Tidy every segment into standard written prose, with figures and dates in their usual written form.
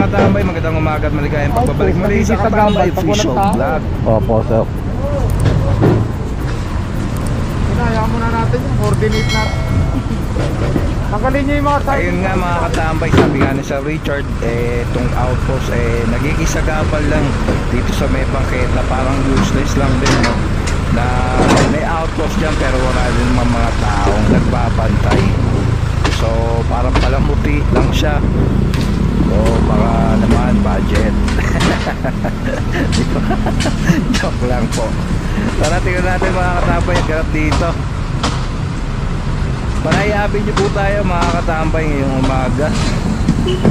katambay, magandang umaga at maligayang pagbabalik muli sa Katambay Official Vlog. Opo, sir. Hinayaan muna natin yung coordinate natin. Tanggalin nyo yung mga tayo. Ayun nga mga katambay, sabi nga ni Sir Richard, itong outpost nagkikisagabal lang dito sa may bangketa. Parang useless lang din, no? Na may outpost dyan pero wala din mga taong nagbabantay. So parang palamuti lang siya. O baka naman budget. Joke lang po. Tara tingnan natin mga katambay ang ganap dito. Panayabin niyo po tayo mga katambay ngayong umaga.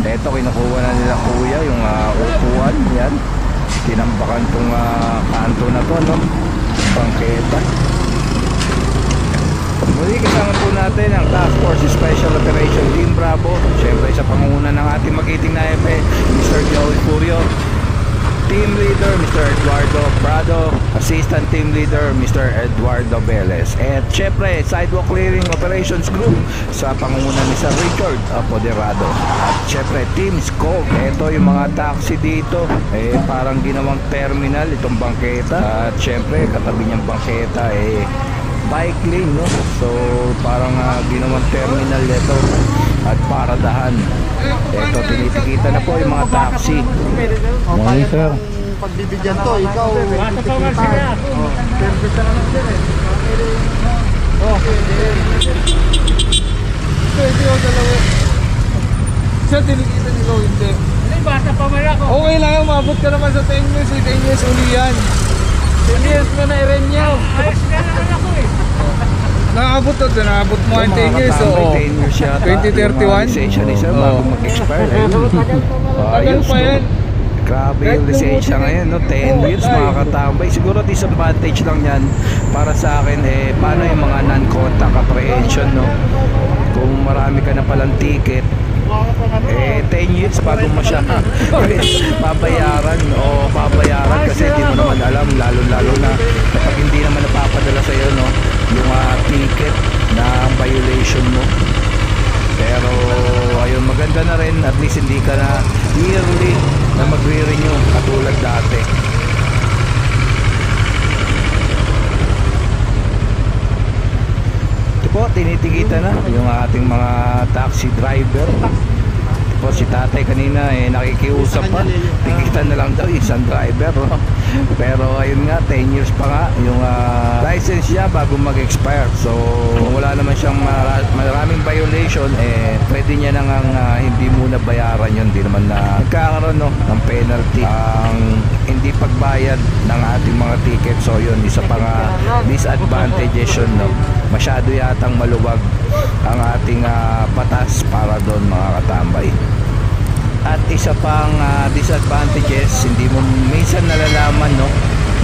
Eto kinukuha na nila kuya yung upuan. Yan, tinambakan tong kanto na to, no? Bangketa. Muli kasama po natin ang Task Force Special Operation Team Bravo. Siyempre sa pangunguna ng ating magiting na FA, Mr. Joel Furio, Team Leader Mr. Eduardo Prado, Assistant Team Leader Mr. Eduardo Velez, at syempre Sidewalk Clearing Operations Group sa pangunguna ni Sir Richard Apoderado. At syempre Team Scope. Ito yung mga taxi dito, parang ginawang terminal itong bangketa. At syempre katabi niyang bangketa bike lane, no? So parang ginawang terminal ito at paradahan. Ito tinitikita na po yung mga taxi. Morning, sir. Pagbibigyan to, ikaw titikita. Service na lang din pwede yung dalawa. Siya tinikita nyo, hindi. Ay, bata pa man ako. Okay lang yung mabot ka naman sa 10 years. 10 years uli yan. 10 years mo na i-renew. Ayos nga naman ako Nakabot to, nakabot mo ang 10 years. 10 years yata 2031? Lisensya ni Sir bago mag-expire. Tagal pa yan. Grabe yung lisensya ngayon, no? 10 years mga katambay. Siguro disadvantage lang yan para sa akin, paano yung mga non-contact apprehension, no? Kung marami ka na palang ticket, 10 years bago mo siya babayaran o babayaran kasi hindi mo naman alam, lalo na kapag hindi naman napapadala sa iyo, no, yung ticket na violation mo. Pero ayun, maganda na rin, at least hindi ka na yearly na magre-renew katulad dati. Ito po, tinitikita na yung ating mga taxi driver. Po si tatay kanina nakikiusap pa, tikitan na lang daw isang driver, no? Pero ayun nga, 10 years pa nga yung license niya bago mag-expire. So wala naman siyang maraming violation, pwede niya nang hindi muna bayaran yun. Hindi naman na nagkakaroon, no, ng penalty ang hindi pagbayad ng ating mga ticket. So yun, isa pa nga disadvantages yun, no? Masyado yatang maluwag ang ating batas para doon mga katambay. At isa pang disadvantages, hindi mo minsan nalalaman, no,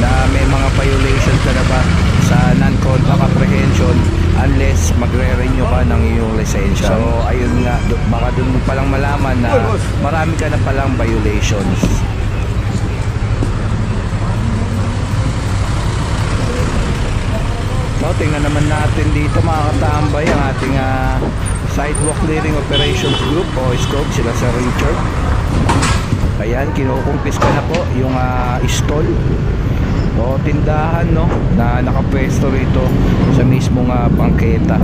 na may mga violations ka na ba sa non-contact apprehension unless magre-renew ka ng iyong lisensya. So ayun nga, baka doon mo palang malaman na marami ka na palang violations. No, tingnan naman natin dito mga katambay ang ating Sidewalk Clearing Operations Group o SCOGG, sila Sir Richard. Ayan, kinukumpis ka na po yung stall o tindahan, no, na nakapwesto rito sa mismong bangketa.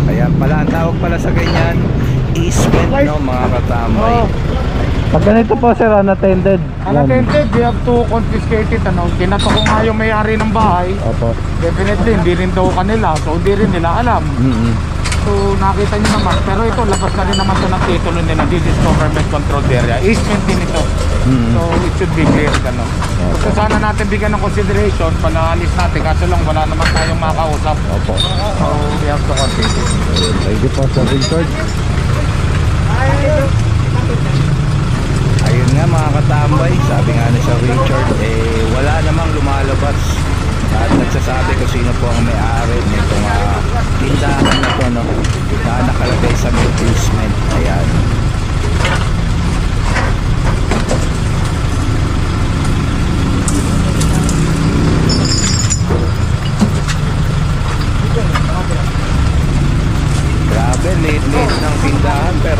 Ayan pala, ang tawag pala sa ganyan, easement, no, mga katambay. Pag ganito po, sir, unattended. Unattended, you have to confiscate it. Kinato ko nga yung may-ari ng bahay. Opo. Definitely, hindi rin daw kanila. So, hindi rin nila alam. So, nakita nyo naman. Pero ito, labas na rin naman ito ng titulo nila. This is government controlled area. Easement din ito. So, it should be clear. So, sana natin bigyan ng consideration. Panaalis natin. Kaso lang, wala naman tayong makausap. Opo. So, we have to continue. Thank you po, Sir Richard. Ayun nga mga katambay, sabi nga ni Sir Richard, wala namang lumalabas at nagsasabi kung sino po ang may-ari nitong tindahan na to, no, na nakalagay sa may basement. Ayan. Grabe, late ng tindahan pero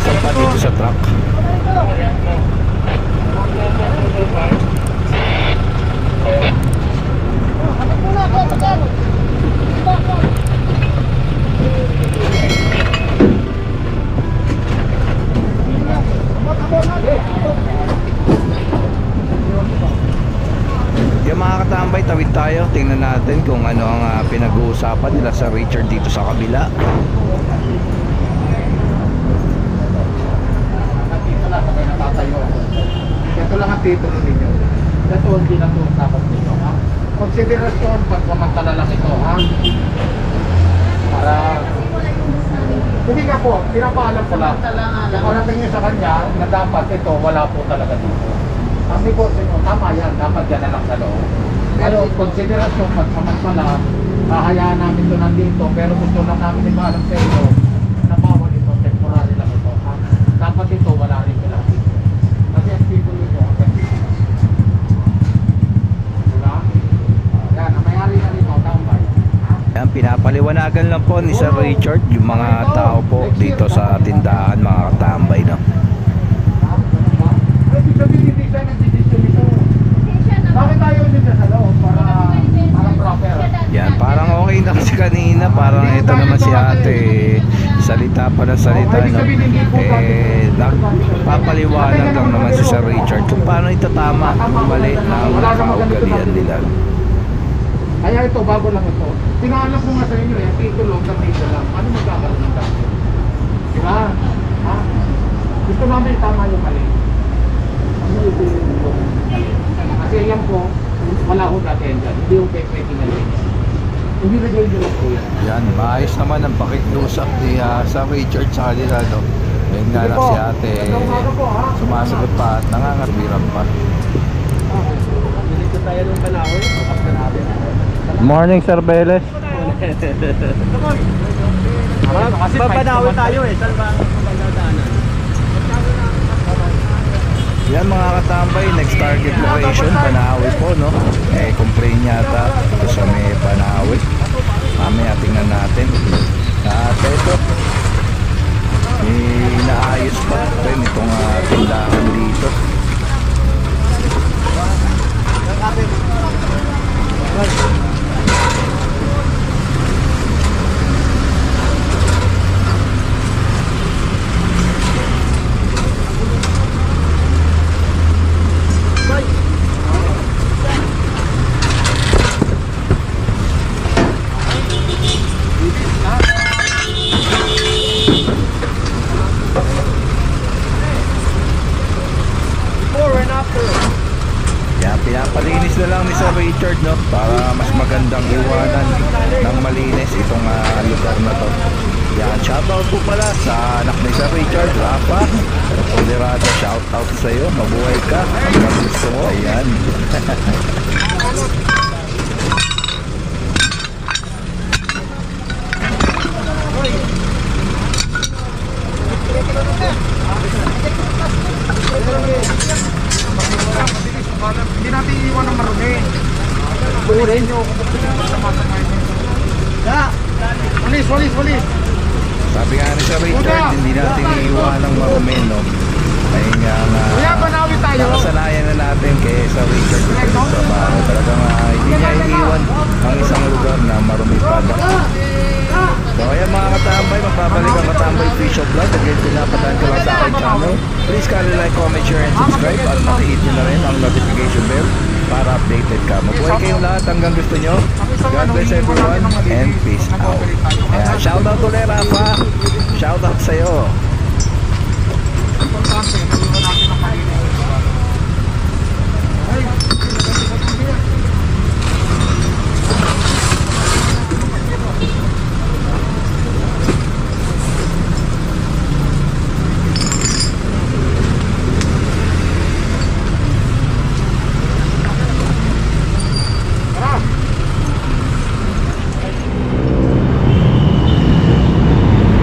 sumasampa dito sa truck. Yung mga katambay, tawid tayo. Tingnan natin kung ano ang pinag-uusapan nila sa Richard dito sa kabila. Dito lang kami natatayo. Ito lang ang titulo ninyo. Ito hindi na ito dapat dito, ha? Konsiderasyon, pagpamantala lang ito, ha? Para... Hindi nga po, pinapaalam ko lang. Nakarating niyo sa kanya na dapat ito, wala po talaga dito. Sabi ko sa inyo, tama yan, dapat yan na lang sa loob. Pero konsiderasyon, pagpamantala, hahayaan namin ito nandito, pero gusto lang namin ipaalam sa inyo na bawal ito, temporary lang ito, ha? Dapat ito, wala rin sila dito. Kasi ang people nito, ang dito. Diba? Yan, ang mayari na rin, tambay. Yan, pinapaliwanagan lang po ni Sir Richard yung mga tao po dito sa tindahan, mga katambay, no? Ay, ibig sabihin, hindi siya nag-decision ito. Bakit tayo dito sa loob? Para proper. Yan, parang okay na kasi kanina. Parang ito naman si ate, salita pa ng salita, no? Papaliwanag lang naman si Sir Richard kung paano ito tama, mali na nakaugalian nila. Kaya ito, bago lang ito. Pinaalam ko nga sa inyo eh, titulo, titulo lang. Ano magkakaroon ng dati? Diba? Ha? Gusto namin tama yung mali. Kasi yan po, wala ko dati yan dyan. Hindi yung pwede na rin. Hindi na dyan lang po yan. Yan, maayos naman ang pakiklusap ni Sir Richard sa kanila, no? Ngayon nga lang si ate, sumasagot pa at nangangarbiran pa. Dito tayo ng panahon, kapag natin. Morning, Sir Beles. Papanawin tayo eh, saan ba ang pagdadaanan? Yan mga katambay, next target location, Banahaw po, no? Complain yata ito sa may Banahaw. Mamaya tingnan natin. At ito, inaayos pa rin itong tindahan dito. Yan, pinapalinis na lang ni Sir Richard, no? Para mas magandang iwanan ng malinis itong lugar na to. Yan, shoutout po pala sa anak ni Sir Richard, Rafa Tolerado, shoutout sa iyo, mabuhay ka ang gusto mo. Ayan. Hindi natin iiwan ng marumi. Turin nyo kung sama-sama ito. Walis! Sabi nga ni Sir Richard, hindi natin iiwan ng marumi, no? Ayun nga Kuya, Banahaw tayo. nakasanayan na natin kay Sir Richard sa trabaho. Talagang hindi niya iiwan ang isang lugar na marumi pa. So ayan mga katambay, magbabalik ang Katambay Official Vlog. Again, pinapadaan ko lang sa aking channel. Please kindly like, comment, share, and subscribe. At makihit nyo na rin ang notification bell para updated ka. Mabuhay kayong lahat hanggang gusto nyo. God bless everyone and peace out. Ayan, shoutout ulit Rafa. Shoutout sa'yo. Importante, naliwan natin ang malinis.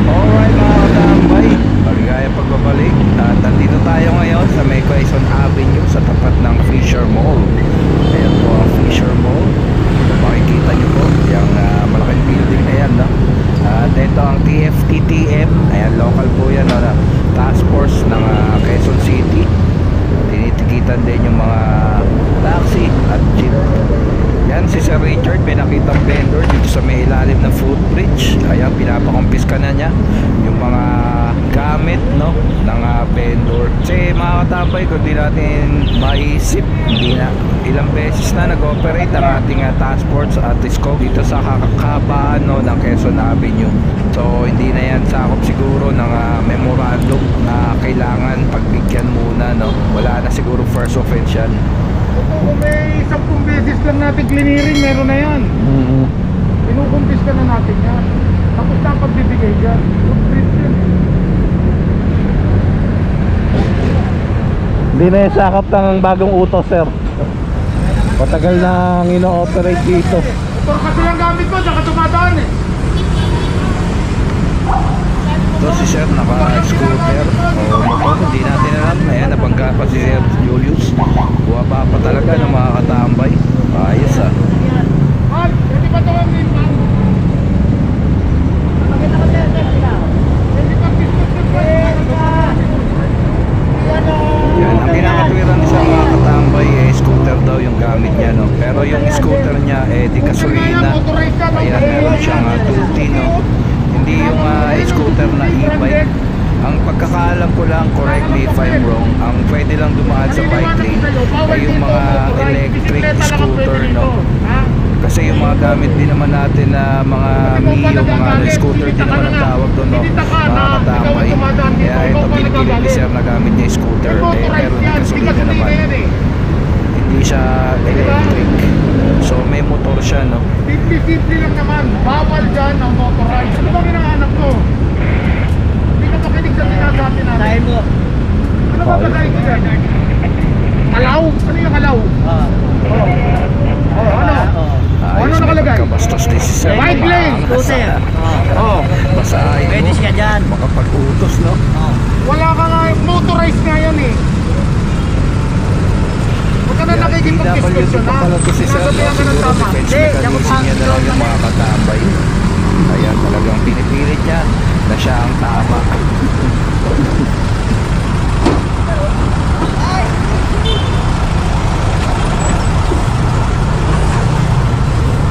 Alright mga katambay, paligaya pagbabalik. At nandito tayo ngayon si Sir Richard, may nakitang vendor dito sa may ilalim ng footbridge. Ayan, pinapakumpiska na niya yung mga gamit, no, ng vendor. Kasi mga katambay, kung di natin maisip, hindi na ilang beses na nag-operate ang ating task force at ISCO dito sa kakabaan, no, ng Quezon Avenue. So hindi na yan sakop siguro ng memorandum na kailangan pagbigyan muna, no. Wala na siguro first offense yan. Kung may 10 beses lang natin clearing, meron na yan. Pinukumpis ka na natin yan. Tapos na pagbibigay dyan. Footprint yun. Hindi na yung sakap ng bagong utos, sir. Patagal nang ino-operate dito. Motor kasi ang gamit ko, saka tumadaan eh. Ito si Sir naka-scooter o motor, hindi natin alam. Ayan, nabangga pa si Sir Julius. Buwaba pa talaga ng mga katambay. Ayos ah. Al, hindi ba ito ang minpan? Hindi ba Yan, ang kinakatwiran sa mga katambay scooter daw yung gamit niya, no. Pero yung scooter niya di gasolina. Ayan, meron siyang duty, no. Hindi yung scooter na e-bike. Ang pagkakaalam ko lang, correct me if I'm wrong, ang pwede lang dumaan sa bike lane ay yung mga electric scooter, no. Kasi yung mga gamit din naman natin na mga Mio, mga scooter din naman ang tawag doon, no, mga katambay. Kaya ito pinipilit ni Sir na gamit niya scooter, meron din gasolina naman. Hindi siya electric. So may motor siya, no. Simple lang naman. Bawal dyan ang motorized. Ano bang hinahanap mo? Hindi ka makinig sa sinasabi natin. Dahil mo. Ano ba ba dahil dyan? Kalaw? Ano yung kalaw? Ano? Ano nakalagay? Kabastos din si Sir. Bike lane! Scooter. Basta Pwede siya dyan. makapag-utos, no. Wala ka nga, motorized nga yan eh. Huwag ka na nakikipag-discussion pa ha. pala to si Sir, no? Sinasabihan ka ng Siguro tama. defense mechanism niya na lang yung mga katambay. Ayan, talagang pinipilit niya na siya ang tama.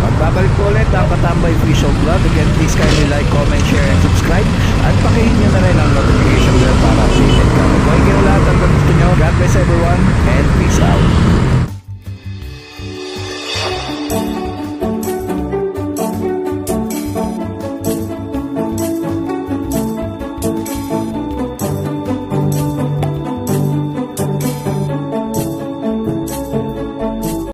Magbabalik po ulit ang Katambay Official Vlog. Again, please kindly like, comment, share, and subscribe. At pakihit nyo na rin ang notification bell para updated ka. Kung kayo lahat ang gusto nyo, God bless everyone, and peace out.